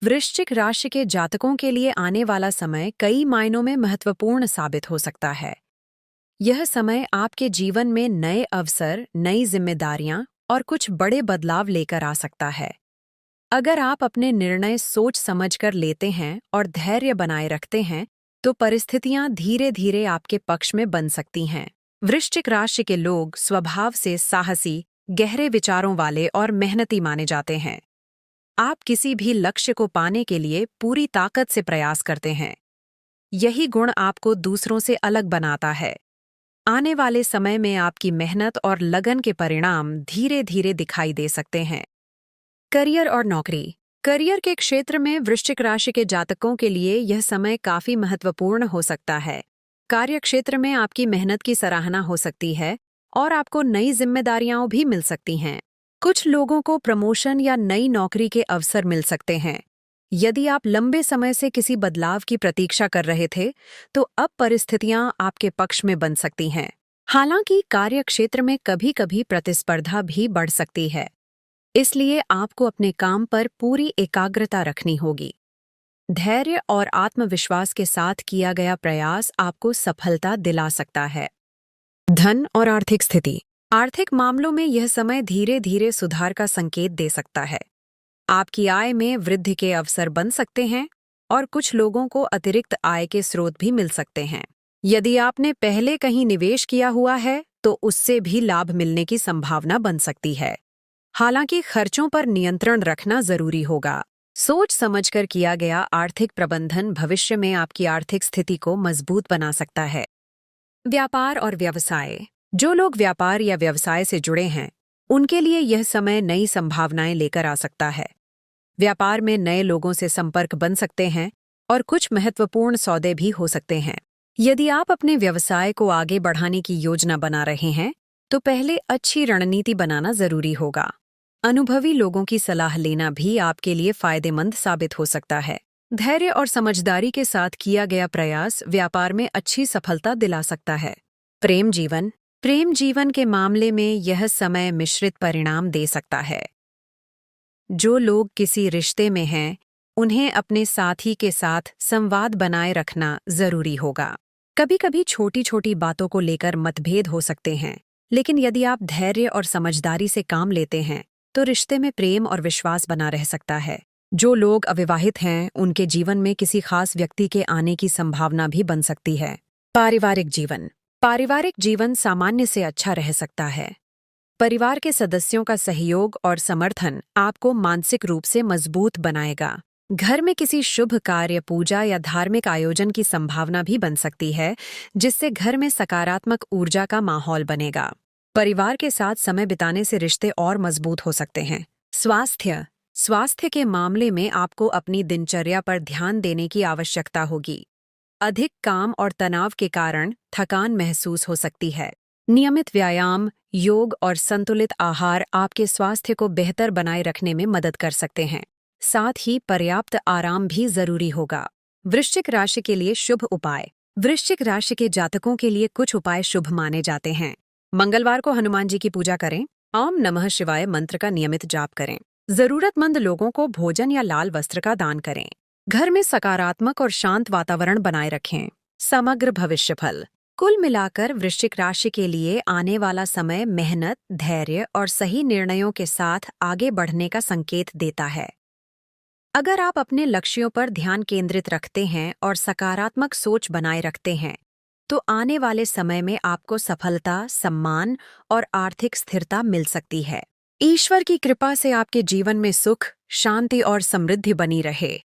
वृश्चिक राशि के जातकों के लिए आने वाला समय कई मायनों में महत्वपूर्ण साबित हो सकता है। यह समय आपके जीवन में नए अवसर, नई जिम्मेदारियां और कुछ बड़े बदलाव लेकर आ सकता है। अगर आप अपने निर्णय सोच समझकर लेते हैं और धैर्य बनाए रखते हैं, तो परिस्थितियां धीरे धीरे आपके पक्ष में बन सकती हैं। वृश्चिक राशि के लोग स्वभाव से साहसी, गहरे विचारों वाले और मेहनती माने जाते हैं। आप किसी भी लक्ष्य को पाने के लिए पूरी ताकत से प्रयास करते हैं। यही गुण आपको दूसरों से अलग बनाता है। आने वाले समय में आपकी मेहनत और लगन के परिणाम धीरे धीरे दिखाई दे सकते हैं। करियर और नौकरी। करियर के क्षेत्र में वृश्चिक राशि के जातकों के लिए यह समय काफी महत्वपूर्ण हो सकता है। कार्य क्षेत्र में आपकी मेहनत की सराहना हो सकती है और आपको नई जिम्मेदारियां भी मिल सकती हैं। कुछ लोगों को प्रमोशन या नई नौकरी के अवसर मिल सकते हैं। यदि आप लंबे समय से किसी बदलाव की प्रतीक्षा कर रहे थे, तो अब परिस्थितियां आपके पक्ष में बन सकती हैं। हालांकि कार्य क्षेत्र में कभी-कभी प्रतिस्पर्धा भी बढ़ सकती है, इसलिए आपको अपने काम पर पूरी एकाग्रता रखनी होगी। धैर्य और आत्मविश्वास के साथ किया गया प्रयास आपको सफलता दिला सकता है। धन और आर्थिक स्थिति। आर्थिक मामलों में यह समय धीरे धीरे सुधार का संकेत दे सकता है। आपकी आय में वृद्धि के अवसर बन सकते हैं और कुछ लोगों को अतिरिक्त आय के स्रोत भी मिल सकते हैं। यदि आपने पहले कहीं निवेश किया हुआ है, तो उससे भी लाभ मिलने की संभावना बन सकती है। हालांकि खर्चों पर नियंत्रण रखना जरूरी होगा। सोच समझकर किया गया आर्थिक प्रबंधन भविष्य में आपकी आर्थिक स्थिति को मजबूत बना सकता है। व्यापार और व्यवसाय। जो लोग व्यापार या व्यवसाय से जुड़े हैं, उनके लिए यह समय नई संभावनाएं लेकर आ सकता है। व्यापार में नए लोगों से संपर्क बन सकते हैं और कुछ महत्वपूर्ण सौदे भी हो सकते हैं। यदि आप अपने व्यवसाय को आगे बढ़ाने की योजना बना रहे हैं, तो पहले अच्छी रणनीति बनाना जरूरी होगा। अनुभवी लोगों की सलाह लेना भी आपके लिए फायदेमंद साबित हो सकता है। धैर्य और समझदारी के साथ किया गया प्रयास व्यापार में अच्छी सफलता दिला सकता है। प्रेम जीवन। प्रेम जीवन के मामले में यह समय मिश्रित परिणाम दे सकता है। जो लोग किसी रिश्ते में हैं, उन्हें अपने साथी के साथ संवाद बनाए रखना जरूरी होगा। कभी-कभी छोटी-छोटी बातों को लेकर मतभेद हो सकते हैं, लेकिन यदि आप धैर्य और समझदारी से काम लेते हैं, तो रिश्ते में प्रेम और विश्वास बना रह सकता है। जो लोग अविवाहित हैं, उनके जीवन में किसी खास व्यक्ति के आने की संभावना भी बन सकती है। पारिवारिक जीवन। पारिवारिक जीवन सामान्य से अच्छा रह सकता है। परिवार के सदस्यों का सहयोग और समर्थन आपको मानसिक रूप से मजबूत बनाएगा। घर में किसी शुभ कार्य, पूजा या धार्मिक आयोजन की संभावना भी बन सकती है, जिससे घर में सकारात्मक ऊर्जा का माहौल बनेगा। परिवार के साथ समय बिताने से रिश्ते और मजबूत हो सकते हैं। स्वास्थ्य। स्वास्थ्य के मामले में आपको अपनी दिनचर्या पर ध्यान देने की आवश्यकता होगी। अधिक काम और तनाव के कारण थकान महसूस हो सकती है। नियमित व्यायाम, योग और संतुलित आहार आपके स्वास्थ्य को बेहतर बनाए रखने में मदद कर सकते हैं। साथ ही पर्याप्त आराम भी जरूरी होगा। वृश्चिक राशि के लिए शुभ उपाय। वृश्चिक राशि के जातकों के लिए कुछ उपाय शुभ माने जाते हैं। मंगलवार को हनुमान जी की पूजा करें। ओम नमः शिवाय मंत्र का नियमित जाप करें। जरूरतमंद लोगों को भोजन या लाल वस्त्र का दान करें। घर में सकारात्मक और शांत वातावरण बनाए रखें। समग्र भविष्यफल। कुल मिलाकर वृश्चिक राशि के लिए आने वाला समय मेहनत, धैर्य और सही निर्णयों के साथ आगे बढ़ने का संकेत देता है। अगर आप अपने लक्ष्यों पर ध्यान केंद्रित रखते हैं और सकारात्मक सोच बनाए रखते हैं, तो आने वाले समय में आपको सफलता, सम्मान और आर्थिक स्थिरता मिल सकती है। ईश्वर की कृपा से आपके जीवन में सुख, शांति और समृद्धि बनी रहे।